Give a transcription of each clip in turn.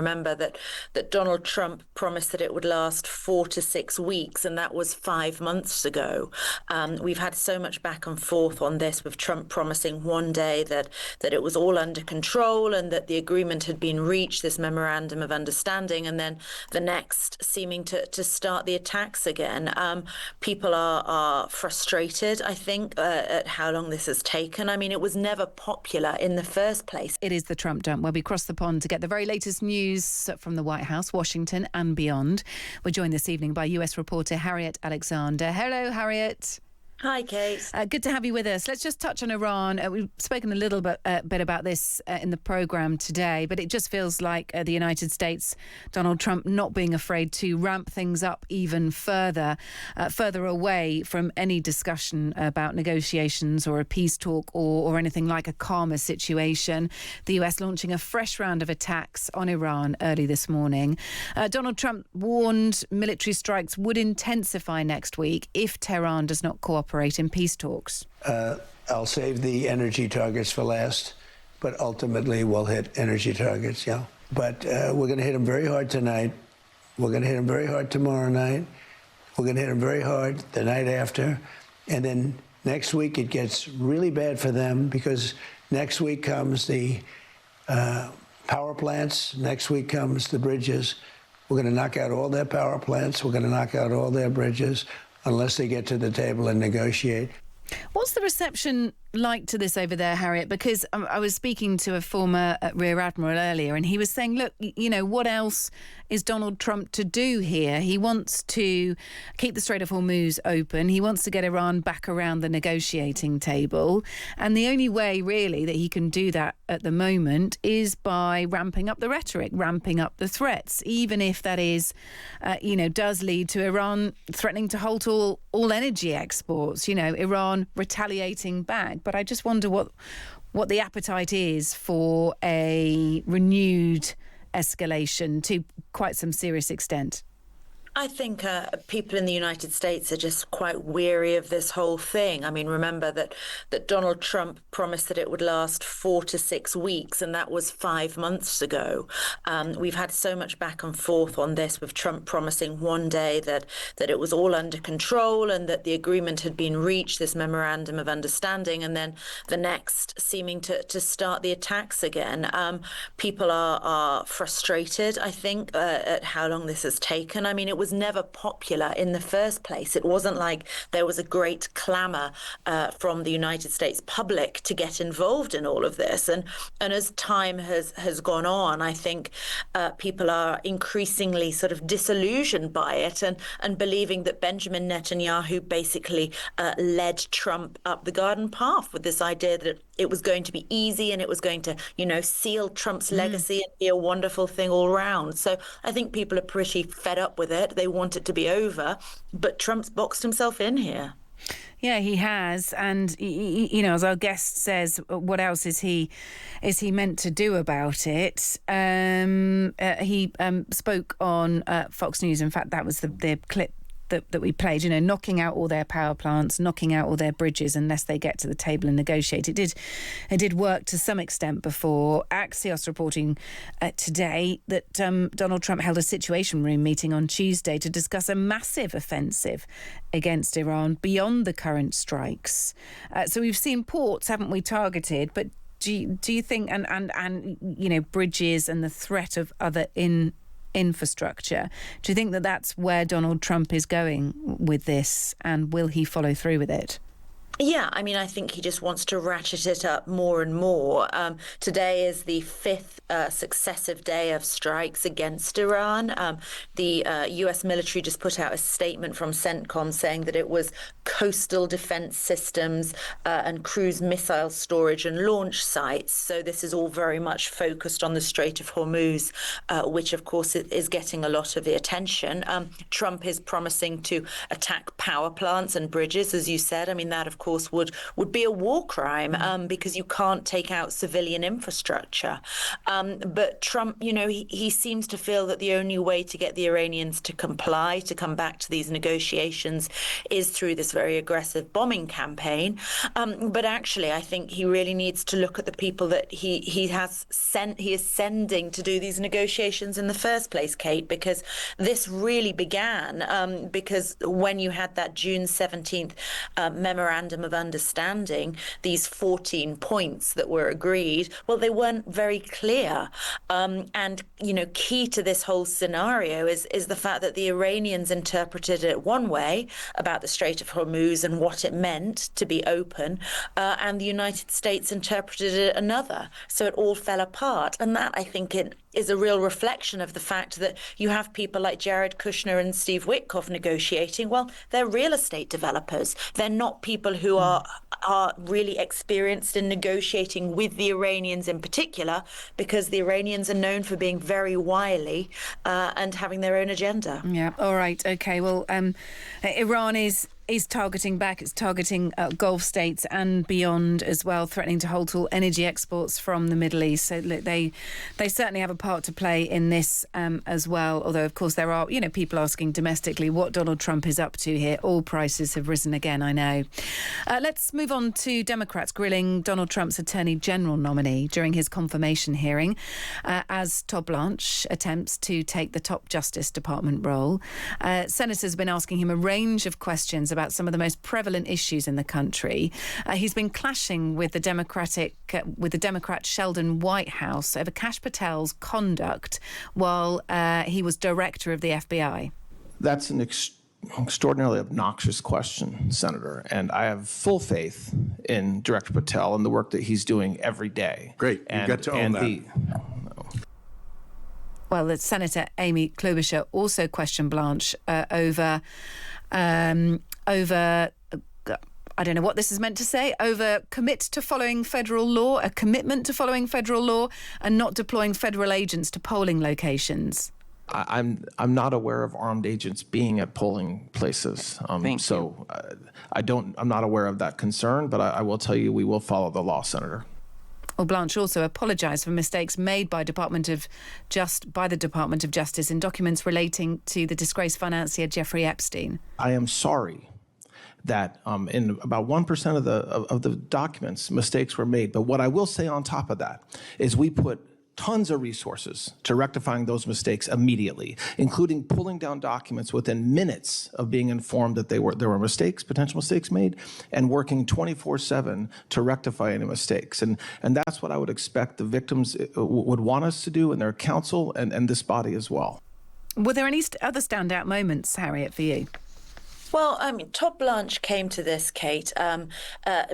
remember that Donald Trump promised that it would last 4 to 6 weeks, and that was 5 months ago. We've had so much back and forth on this, with Trump promising one day that it was all under control and that the agreement had been reached, this memorandum of understanding, and then the next seeming to start the attacks again. People are frustrated, I think, at how long this has taken. I mean, it was never popular in the first place. It is the Trump dump, where we cross the pond to get the very latest news from the White House, Washington and beyond. We're joined this evening by US reporter Harriet Alexander. Hello, Harriet. Hi, Kate. Good to have you with us. Let's just touch on Iran. We've spoken a little bit about this in the programme today, but it just feels like the United States, Donald Trump not being afraid to ramp things up even further away from any discussion about negotiations or a peace talk or anything like a calmer situation. The US launching a fresh round of attacks on Iran early this morning. Donald Trump warned military strikes would intensify next week if Tehran does not cooperate in peace talks. I'll save the energy targets for last, but ultimately we'll hit energy targets, yeah. But we're going to hit them very hard tonight. We're going to hit them very hard tomorrow night. We're going to hit them very hard the night after. And then next week it gets really bad for them, because next week comes the power plants. Next week comes the bridges. We're going to knock out all their power plants. We're going to knock out all their bridges, unless they get to the table and negotiate. What's the reception like to this over there, Harriet? Because I was speaking to a former Rear Admiral earlier, and he was saying, look, you know, what else is Donald Trump to do here? He wants to keep the Strait of Hormuz open. He wants to get Iran back around the negotiating table. And the only way, really, that he can do that at the moment is by ramping up the rhetoric, ramping up the threats, even if that is, does lead to Iran threatening to halt all energy exports, Iran retaliating back. But I just wonder what the appetite is for a renewed escalation to quite some serious extent. I think people in the United States are just quite weary of this whole thing. I mean, remember that Donald Trump promised that it would last 4 to 6 weeks, and that was 5 months ago. We've had so much back and forth on this, with Trump promising one day that it was all under control and that the agreement had been reached, this memorandum of understanding, and then the next seeming to start the attacks again. People are frustrated, I think, at how long this has taken. I mean, it was never popular in the first place. It wasn't like there was a great clamour from the United States public to get involved in all of this. And as time has gone on, I think people are increasingly sort of disillusioned by it and believing that Benjamin Netanyahu basically led Trump up the garden path with this idea that it was going to be easy and it was going to, seal Trump's legacy and be a wonderful thing all round. So I think people are pretty fed up with it. They want it to be over, but Trump's boxed himself in here. Yeah, he has. And, as our guest says, what else is he meant to do about it? He spoke on Fox News. In fact, that was the clip that we played, knocking out all their power plants, knocking out all their bridges unless they get to the table and negotiate. It did work to some extent before. Axios reporting today that Donald Trump held a Situation Room meeting on Tuesday to discuss a massive offensive against Iran beyond the current strikes. So we've seen ports, haven't we, targeted, but do you think, and bridges and the threat of other infrastructure, do you think that that's where Donald Trump is going with this, and will he follow through with it? Yeah, I mean, I think he just wants to ratchet it up more and more. Today is the fifth successive day of strikes against Iran. The US military just put out a statement from CENTCOM saying that it was coastal defense systems and cruise missile storage and launch sites. So this is all very much focused on the Strait of Hormuz, which, of course, is getting a lot of the attention. Trump is promising to attack power plants and bridges, as you said. I mean, that, of course, course, would be a war crime because you can't take out civilian infrastructure. But Trump, he seems to feel that the only way to get the Iranians to comply, to come back to these negotiations, is through this very aggressive bombing campaign. But actually, I think he really needs to look at the people that he is sending to do these negotiations in the first place, Kate, because this really began because when you had that June 17th memorandum of understanding, these 14 points that were agreed, well, they weren't very clear. And, key to this whole scenario is the fact that the Iranians interpreted it one way about the Strait of Hormuz and what it meant to be open, and the United States interpreted it another. So it all fell apart. And that, I think, it is a real reflection of the fact that you have people like Jared Kushner and Steve Witkoff negotiating. Well, they're real estate developers. They're not people who are really experienced in negotiating with the Iranians in particular, because the Iranians are known for being very wily and having their own agenda. Yeah. All right. OK. Well, Iran is targeting back. It's targeting Gulf states and beyond as well, threatening to halt all energy exports from the Middle East. So look, they certainly have a part to play in this as well. Although, of course, there are, people asking domestically what Donald Trump is up to here. All prices have risen again, I know. Let's move on to Democrats grilling Donald Trump's Attorney General nominee during his confirmation hearing as Todd Blanche attempts to take the top Justice Department role. Senators have been asking him a range of questions about some of the most prevalent issues in the country. He's been clashing with the Democrat Sheldon Whitehouse over Kash Patel's conduct while he was director of the FBI. That's an extraordinarily obnoxious question, Senator, and I have full faith in Director Patel and the work that he's doing every day. Great, you got to own that. Well, the Senator Amy Klobuchar also questioned Blanche over I don't know what this is meant to say, over a commitment to following federal law, and not deploying federal agents to polling locations. I'm not aware of armed agents being at polling places. I'm not aware of that concern, but I will tell you we will follow the law, Senator. Well, Blanche also apologised for mistakes made by the Department of Justice in documents relating to the disgraced financier Jeffrey Epstein. I am sorry that in about 1% of the documents, mistakes were made. But what I will say on top of that is we put tons of resources to rectifying those mistakes immediately, including pulling down documents within minutes of being informed that there were potential mistakes made, and working 24/7 to rectify any mistakes. And that's what I would expect the victims would want us to do, and their counsel and this body as well. Were there any other standout moments, Harriet, for you? Well, Todd Blanche came to this, Kate,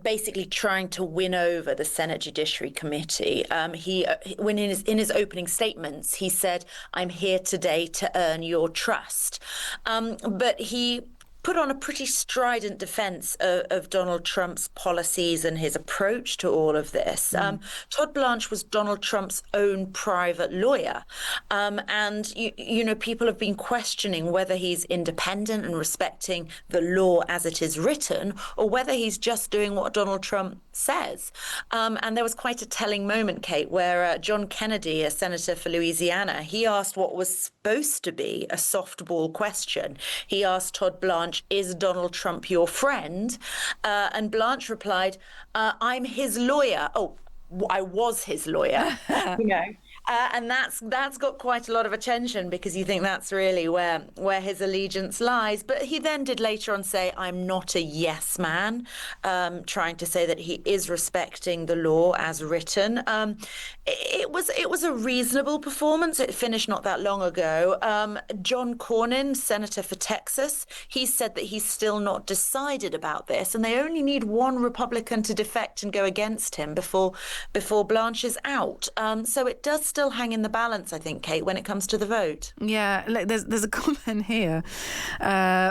basically trying to win over the Senate Judiciary Committee. When in his opening statements, he said, "I'm here today to earn your trust." But he put on a pretty strident defense of Donald Trump's policies and his approach to all of this. Todd Blanche was Donald Trump's own private lawyer. And, people have been questioning whether he's independent and respecting the law as it is written, or whether he's just doing what Donald Trump says. And there was quite a telling moment, Kate, where John Kennedy, a senator for Louisiana, he asked what was supposed to be a softball question. He asked Todd Blanche, "Is Donald Trump your friend?" And Blanche replied, "I'm his lawyer." Oh, I was his lawyer, and that's got quite a lot of attention, because you think that's really where his allegiance lies. But he then did later on say, "I'm not a yes man," trying to say that he is respecting the law as written. It was a reasonable performance. It finished not that long ago. John Cornyn, senator for Texas, he said that he's still not decided about this, and they only need one Republican to defect and go against him before Blanche is out. So it does still hang in the balance, I think, Kate, when it comes to the vote. Yeah, look, there's a comment here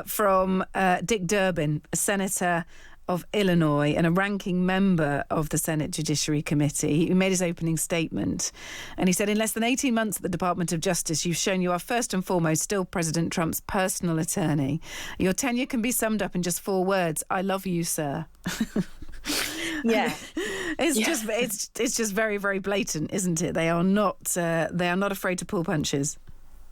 from Dick Durbin, a senator of Illinois and a ranking member of the Senate Judiciary Committee, who made his opening statement. And he said, in less than 18 months at the Department of Justice, you've shown you are first and foremost still President Trump's personal attorney. Your tenure can be summed up in just 4 words. I love you, sir. Yeah. It's just very, very blatant, isn't it? They are not afraid to pull punches.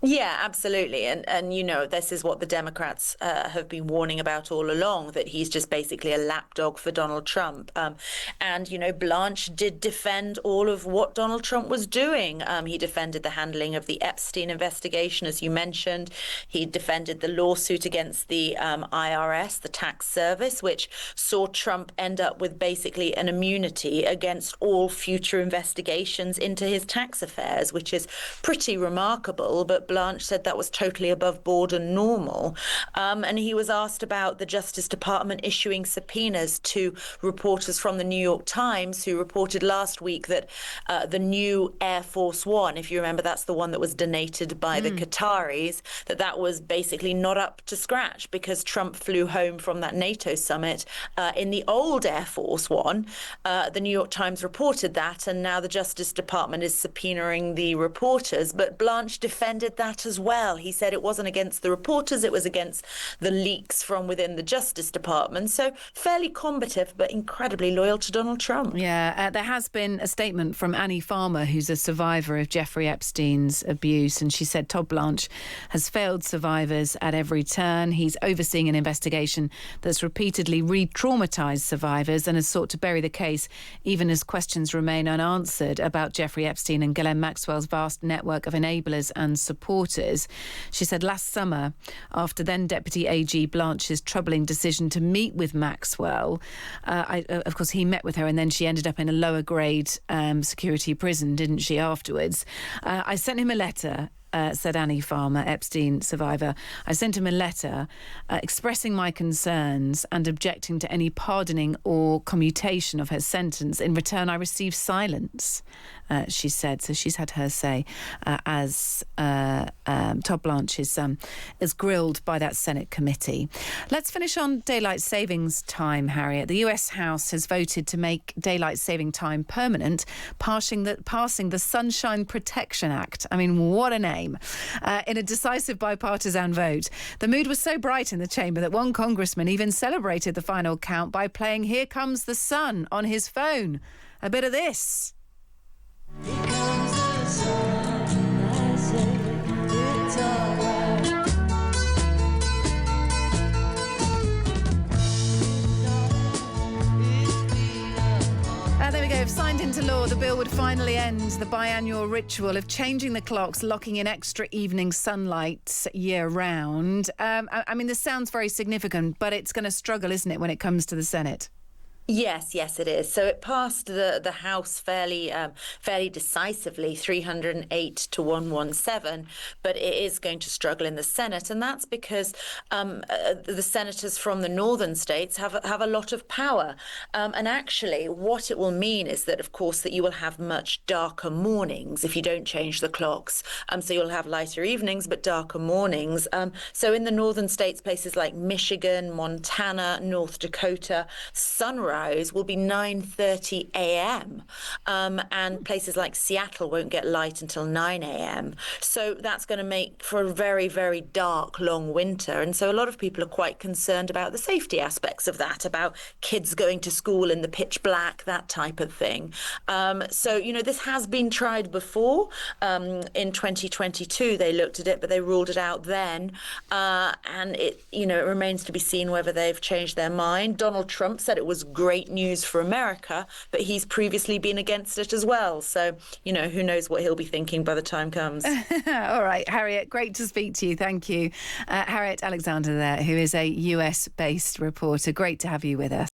Yeah, absolutely. And you know, this is what the Democrats have been warning about all along, that he's just basically a lapdog for Donald Trump. And, you know, Blanche did defend all of what Donald Trump was doing. He defended the handling of the Epstein investigation, as you mentioned. He defended the lawsuit against the IRS, the tax service, which saw Trump end up with basically an immunity against all future investigations into his tax affairs, which is pretty remarkable. But Blanche said that was totally above board and normal. And he was asked about the Justice Department issuing subpoenas to reporters from the New York Times, who reported last week that the new Air Force One, if you remember, that's the one that was donated by the Qataris, that was basically not up to scratch because Trump flew home from that NATO summit in the old Air Force One. The New York Times reported that, and now the Justice Department is subpoenaing the reporters. But Blanche defended that as well. He said it wasn't against the reporters, it was against the leaks from within the Justice Department. So fairly combative, but incredibly loyal to Donald Trump. Yeah, there has been a statement from Annie Farmer, who's a survivor of Jeffrey Epstein's abuse, and she said Todd Blanche has failed survivors at every turn. He's overseeing an investigation that's repeatedly re-traumatised survivors and has sought to bury the case, even as questions remain unanswered about Jeffrey Epstein and Ghislaine Maxwell's vast network of enablers and supporters. She said last summer, after then Deputy AG Blanche's troubling decision to meet with Maxwell, of course he met with her and then she ended up in a lower grade security prison, didn't she, afterwards? I sent him a letter, said Annie Farmer, Epstein survivor. I sent him a letter expressing my concerns and objecting to any pardoning or commutation of her sentence. In return, I received silence, she said. So she's had her say as Todd Blanche is grilled by that Senate committee. Let's finish on daylight savings time, Harriet. The US House has voted to make daylight saving time permanent, passing the Sunshine Protection Act. I mean, what a name. In a decisive bipartisan vote. The mood was so bright in the chamber that one congressman even celebrated the final count by playing Here Comes the Sun on his phone. A bit of this. Here comes the sun, I say it's all right. There we go. If signed into law, the bill would finally end the biannual ritual of changing the clocks, locking in extra evening sunlight year round. I mean, this sounds very significant, but it's going to struggle, isn't it, when it comes to the Senate? Yes, it is. So it passed the House fairly decisively, 308 to 117, but it is going to struggle in the Senate, and that's because the senators from the northern states have a lot of power. And actually, what it will mean is that, of course, that you will have much darker mornings if you don't change the clocks. So you'll have lighter evenings, but darker mornings. So in the northern states, places like Michigan, Montana, North Dakota, sunrise will be 9:30 a.m. And places like Seattle won't get light until 9 a.m. So that's going to make for a very, very dark, long winter. And so a lot of people are quite concerned about the safety aspects of that, about kids going to school in the pitch black, that type of thing. So, you know, this has been tried before. In 2022, they looked at it, but they ruled it out then. And it remains to be seen whether they've changed their mind. Donald Trump said it was great news for America, but he's previously been against it as well. So, you know, who knows what he'll be thinking by the time comes. All right, Harriet, great to speak to you. Thank you. Harriet Alexander there, who is a US-based reporter. Great to have you with us.